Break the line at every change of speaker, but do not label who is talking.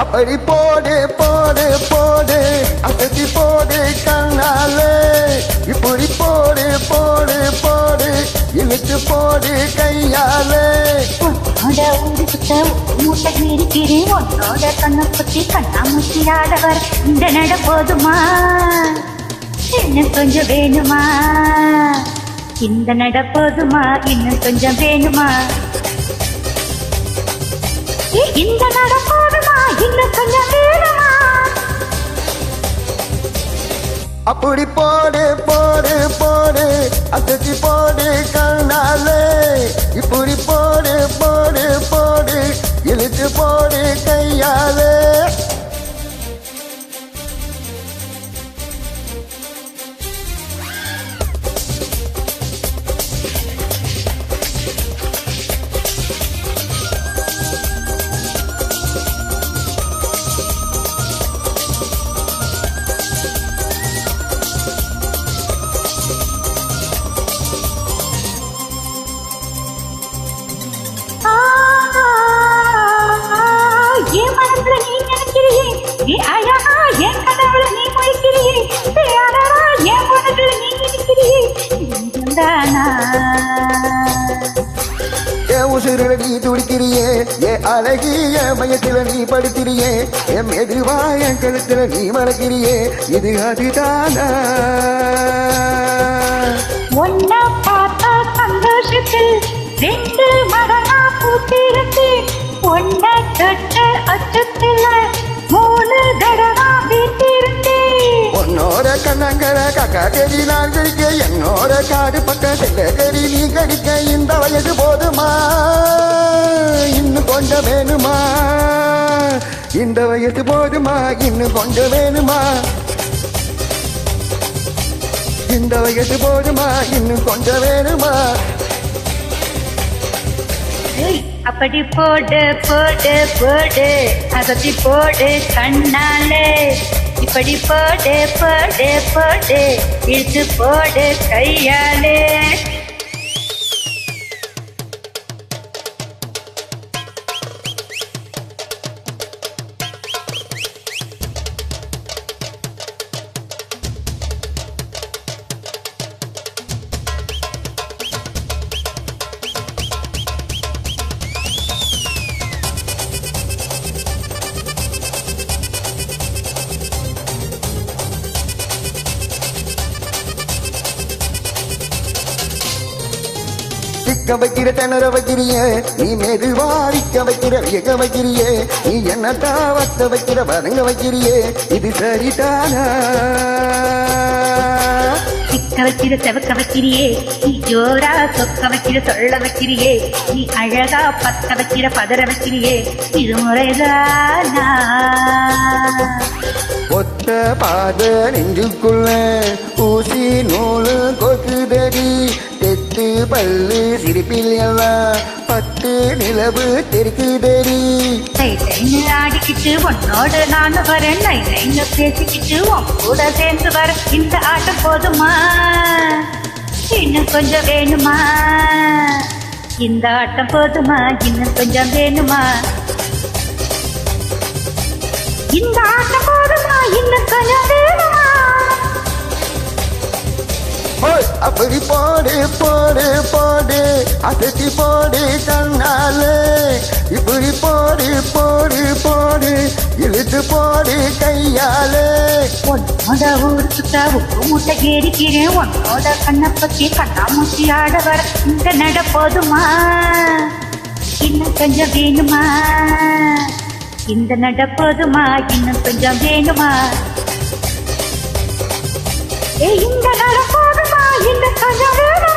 அப்படி போடு போடு போடு அசத்தி போடு கண்ணாலே இப்படி போடு போடு போடு இழுத்து போடு கையாலே
உன்னோட ஊருக்கு மூட்டை இருக்கிறேன் உன்னோட கண்ணை பத்தி கண்ணாமூச்சி ஆடவர் இந்த நட போதுமா இன்னும் கொஞ்சம் வேணுமா இந்த நட போதுமா இன்னும் கொஞ்சம் வேணுமா இந்த நட போதுமா இன்னும் கொஞ்சம் வேணுமா
அப்படி போடு போடு போடு அசத்தி போடு கண்ணாலே இப்படி போடு போடு போடு இழுத்து போடு கையாலே
என் மனசுல நீ நினைக்கிறியே நீ அழகா என் கனவுல நீ முடிக்கிறியே என் மனசுல நீ நினைக்கிறியே
என் உசுருல நீ துடிக்கிறியே என் அழகிய மையத்துல நீ படுக்கிறியே என் மெதுவா என் கழுத்துல நீ மறக்கிறியே இது அதுதானா
ஒன்ன பார்த்த சந்தோஷத்தில் ரெண்டு மகனா பூத்திருக்கு ஒன்ன தொட்ட அச்சத்தில் மூணு தடவா வீட்டிருக்கு
உன்னோட கண்ணங்கர கக்கா கறி நான் கடிக்க என்னோட காடு பக்க செல்ல கறி நீ கடிக்க இந்த வயது போதுமா இன்னும் கொஞ்சம் வேணுமா இந்த வயது போதுமா இன்னும் கொஞ்சம் வேணுமா இந்த வயது போதுமா இன்னும் கொஞ்சம் வேணுமா
அப்படி போடு போடு போடு அகத்தி போடு கண்ணாலே இப்படி போடு போடு போடு இழுத்து போடு கையாலே
சிக்க வைக்கிற திணற வைக்கிறியே நீ மெதுவா விக்க வைக்கிற வியக்க வைக்கிறியே நீ என்னட்டா வத்த வைக்கிற வதங்க வைக்கிறியே இது சரிதானா
சிக்க வைக்கிற செவக்க வைக்கிறியே நீ ஜோரா சொக்க வைக்கிற சொல்ல வைக்கிறியே நீ அழகா பத்த வைக்கிற பதற வைக்கிறியே இது முறைதானா
ஒத்த பாத நெஞ்சுக்குள்ள ஊசி நூலு கொக்குதடி தெத்து பல்லு சிரிப்பில் எல்லாம் பத்து நிலவு தெருக்குதடி
ஆடிக்கிட்டு உன்னோடு நானும் வரேன் நைன்னு பேசிக்கிட்டு உன் கூட சேர்ந்து வர இந்த ஆட்டம் போதுமா இன்னும் கொஞ்சம் வேணுமா இந்த ஆட்டம் போதுமா இன்னும் கொஞ்சம் வேணுமா இந்த ஆட்டம் போதுமா இன்னும் கொஞ்சம் வேணுமா
அப்படி போடு போடு போடு அசத்தி போடு கண்ணாலே இப்படி போடு போடு போடு இழுத்து போடு கையாலே
உன்னோட ஊருக்கு உப்பு மூட்டை ஏறிக்கிறேன் உன்னோட கண்ணை பத்தி கண்ணாமூச்சி ஆட வர இந்த நட போதுமா இன்னும் கொஞ்சம் வேணுமா இந்த நட போதுமா இன்னும் கொஞ்சம் வேணுமா இந்த நட போதுமா இன்னும் கொஞ்சம் வேணுமா